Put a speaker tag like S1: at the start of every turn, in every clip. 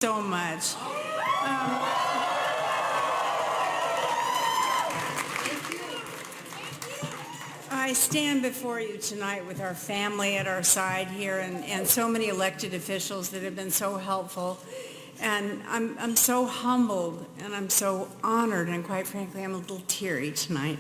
S1: So much. I stand before you tonight with our family at our side here and so many elected officials that have been so helpful. And I'm so humbled and I'm so honored, and quite frankly, I'm a little teary tonight.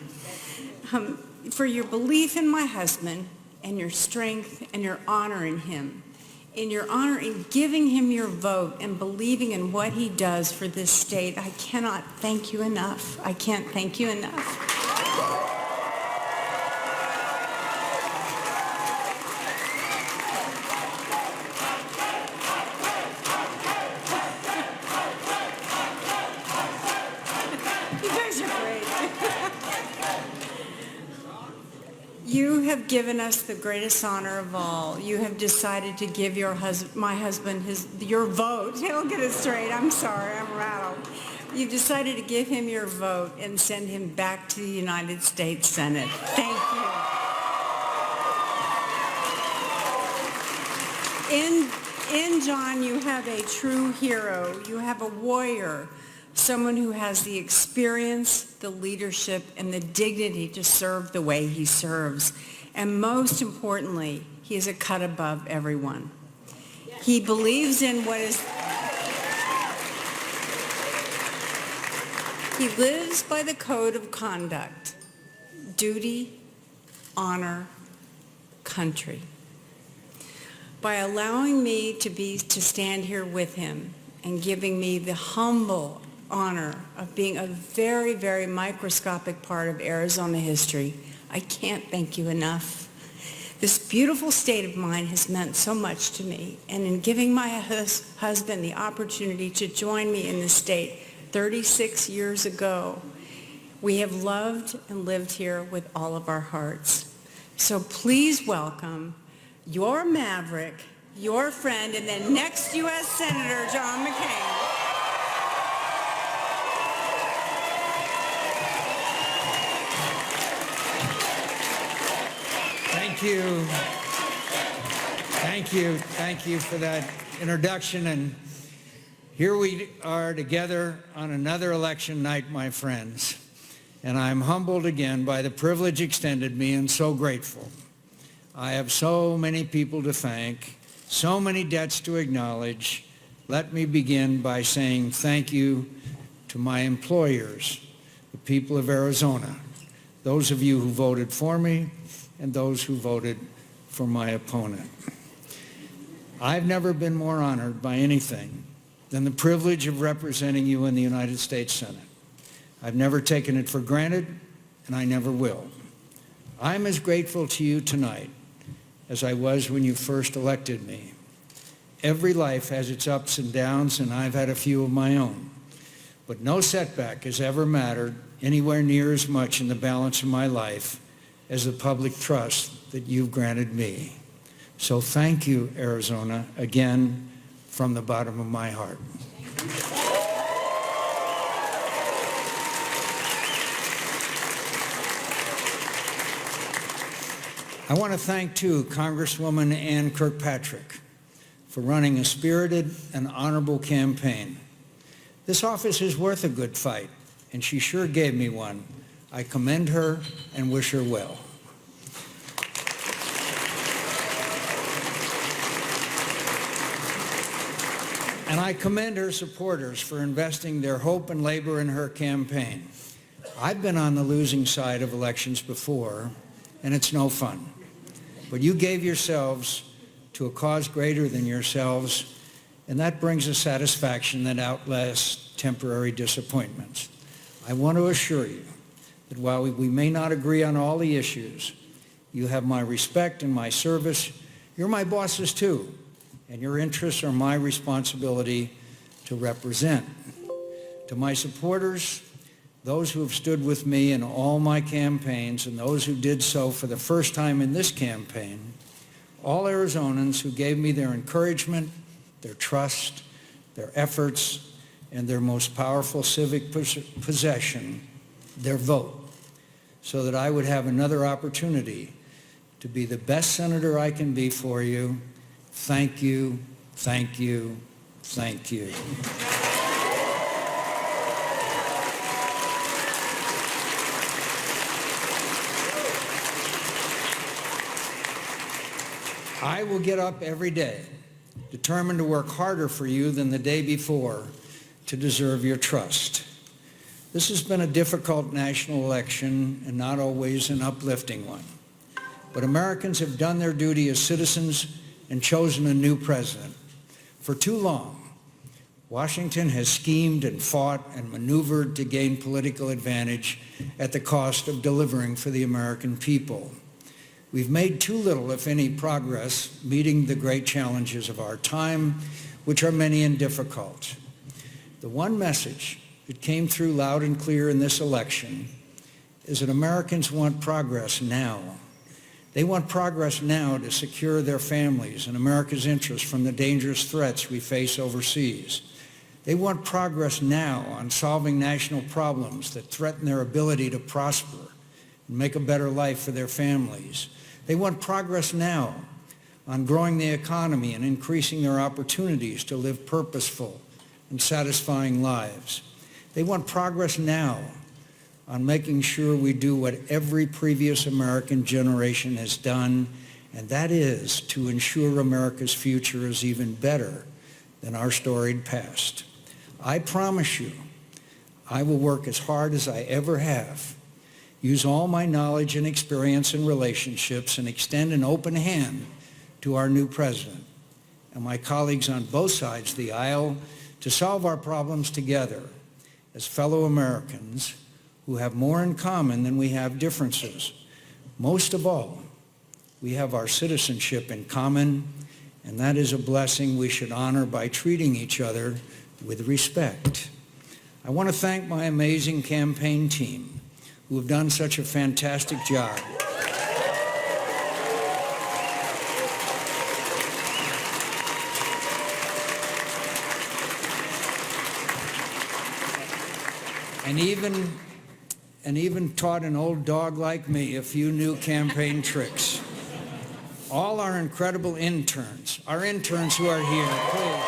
S1: For your belief in my husband and your strength and your honor in him. In your honor in giving him your vote and believing in what he does for this state. I cannot thank you enough. I can't thank you enough. You guys are great. You have given us the greatest honor of all. You have decided to give my husband your vote. He'll get it straight. I'm sorry, I'm rattled. You've decided to give him your vote and send him back to the United States Senate. Thank you. In John, you have a true hero. You have a warrior, someone who has the experience, the leadership, and the dignity to serve the way he serves. And most importantly, he is a cut above everyone. He believes in what is... He lives by the code of conduct: duty, honor, country. By allowing me to stand here with him and giving me the humble honor of being a very, very microscopic part of Arizona history, I can't thank you enough. This beautiful state of mine has meant so much to me, and in giving my husband the opportunity to join me in the state 36 years ago, we have loved and lived here with all of our hearts. So please welcome your maverick, your friend, and then next U.S. Senator John McCain.
S2: Thank you. Thank you. Thank you for that introduction. And here we are together on another election night, my friends. And I'm humbled again by the privilege extended me, and so grateful. I have so many people to thank, so many debts to acknowledge. Let me begin by saying thank you to my employers, the people of Arizona, those of you who voted for me, and those who voted for my opponent. I've never been more honored by anything than the privilege of representing you in the United States Senate. I've never taken it for granted, and I never will. I'm as grateful to you tonight as I was when you first elected me. Every life has its ups and downs, and I've had a few of my own. But no setback has ever mattered anywhere near as much in the balance of my life as the public trust that you've granted me. So thank you, Arizona, again, from the bottom of my heart. I want to thank, too, Congresswoman Ann Kirkpatrick for running a spirited and honorable campaign. This office is worth a good fight, and she sure gave me one. I commend her and wish her well. And I commend her supporters for investing their hope and labor in her campaign. I've been on the losing side of elections before, and it's no fun. But you gave yourselves to a cause greater than yourselves, and that brings a satisfaction that outlasts temporary disappointments. I want to assure you that while we may not agree on all the issues, you have my respect and my service. You're my bosses too, and your interests are my responsibility to represent. To my supporters, those who have stood with me in all my campaigns, and those who did so for the first time in this campaign, all Arizonans who gave me their encouragement, their trust, their efforts, and their most powerful civic possession, their vote, so that I would have another opportunity to be the best senator I can be for you. Thank you, thank you, Thank you. I will get up every day, determined to work harder for you than the day before to deserve your trust. This has been a difficult national election and not always an uplifting one. But Americans have done their duty as citizens and chosen a new president. For too long, Washington has schemed and fought and maneuvered to gain political advantage at the cost of delivering for the American people. We've made too little, if any, progress meeting the great challenges of our time, which are many and difficult. The one message that came through loud and clear in this election is that Americans want progress now. They want progress now to secure their families and America's interests from the dangerous threats we face overseas. They want progress now on solving national problems that threaten their ability to prosper and make a better life for their families. They want progress now on growing the economy and increasing their opportunities to live purposeful and satisfying lives. They want progress now on making sure we do what every previous American generation has done, and that is to ensure America's future is even better than our storied past. I promise you, I will work as hard as I ever have, use all my knowledge and experience and relationships, and extend an open hand to our new president and my colleagues on both sides of the aisle to solve our problems together as fellow Americans who have more in common than we have differences. Most of all, we have our citizenship in common, and that is a blessing we should honor by treating each other with respect. I want to thank my amazing campaign team who have done such a fantastic job. And even taught an old dog like me a few new campaign tricks. All our incredible interns, who are here, please.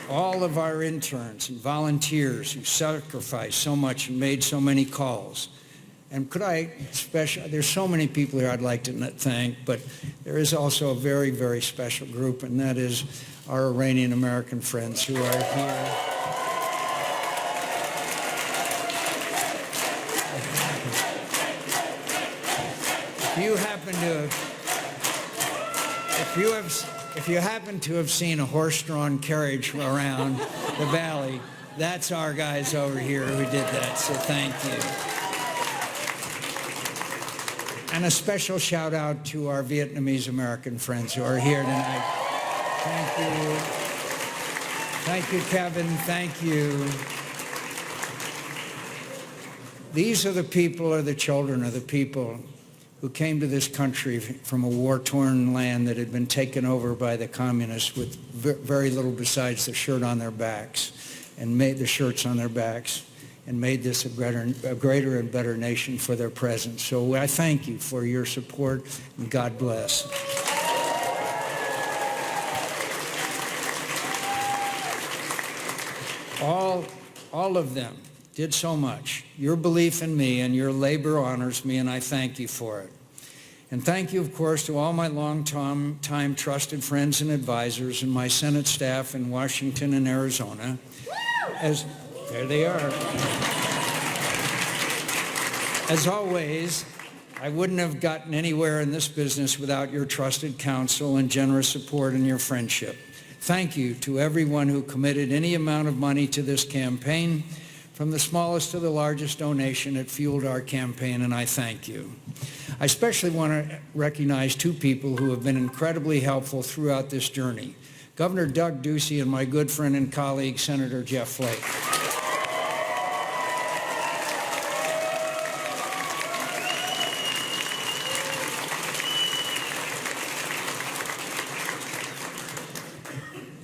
S2: All of our interns and volunteers who sacrificed so much and made so many calls. And there's so many people here I'd like to thank, but there is also a very, very special group, and that is our Iranian American friends who are here. If you happen to have seen a horse-drawn carriage around the valley, that's our guys over here who did that, so thank you. And a special shout out to our Vietnamese American friends who are here tonight. Thank you. Thank you, Kevin. Thank you. These are the people, or the children of the people who came to this country from a war-torn land that had been taken over by the communists with very little besides the shirt on their backs, and made the shirts on their backs, and made this a greater and better nation for their presence. So I thank you for your support, and God bless. All of them did so much. Your belief in me and your labor honors me, and I thank you for it. And thank you, of course, to all my long-time trusted friends and advisors and my Senate staff in Washington and Arizona. There they are. As always, I wouldn't have gotten anywhere in this business without your trusted counsel and generous support and your friendship. Thank you to everyone who committed any amount of money to this campaign. From the smallest to the largest donation, it fueled our campaign, and I thank you. I especially want to recognize two people who have been incredibly helpful throughout this journey. Governor Doug Ducey and my good friend and colleague, Senator Jeff Flake.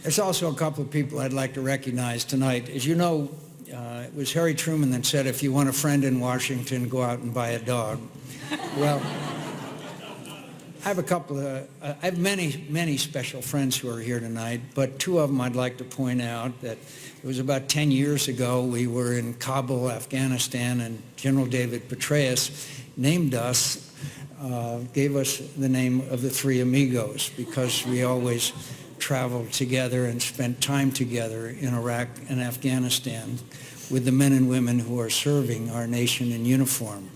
S2: There's also a couple of people I'd like to recognize tonight. As you know, it was Harry Truman that said, if you want a friend in Washington, go out and buy a dog. Well, I have many special friends who are here tonight, but two of them I'd like to point out. That it was about 10 years ago, we were in Kabul, Afghanistan, and General David Petraeus named us, gave us the name of the Three Amigos, because we always traveled together and spent time together in Iraq and Afghanistan with the men and women who are serving our nation in uniform.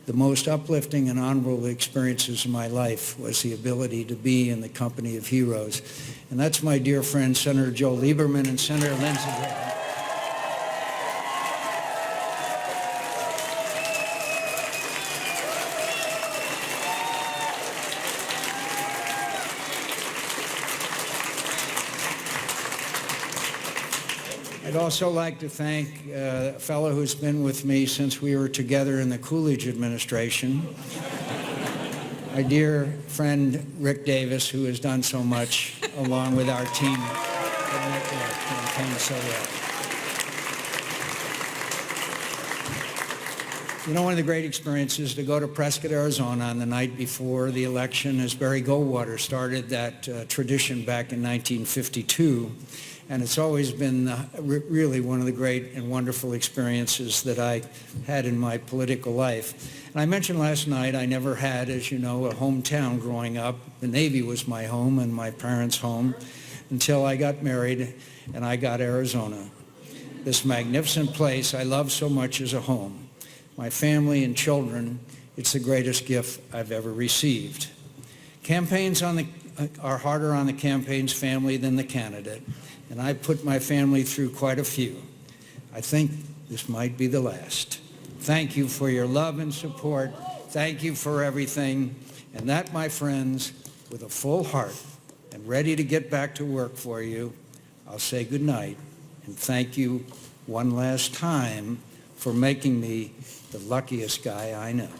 S2: The most uplifting and honorable experiences of my life was the ability to be in the company of heroes. And that's my dear friend, Senator Joe Lieberman and Senator Lindsey Graham. I'd also like to thank a fellow who's been with me since we were together in the Coolidge administration, my dear friend Rick Davis, who has done so much along with our team that make our campaign so well. You know, one of the great experiences to go to Prescott, Arizona on the night before the election, as Barry Goldwater started that tradition back in 1952. And it's always been really one of the great and wonderful experiences that I had in my political life. And I mentioned last night I never had, as you know, a hometown growing up. The Navy was my home and my parents' home until I got married and I got Arizona. This magnificent place I love so much as a home. My family and children, it's the greatest gift I've ever received. Campaigns are harder on the campaign's family than the candidate. And I put my family through quite a few. I think this might be the last. Thank you for your love and support. Thank you for everything. And that, my friends, with a full heart and ready to get back to work for you, I'll say good night and thank you one last time for making me the luckiest guy I know.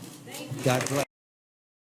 S2: God bless.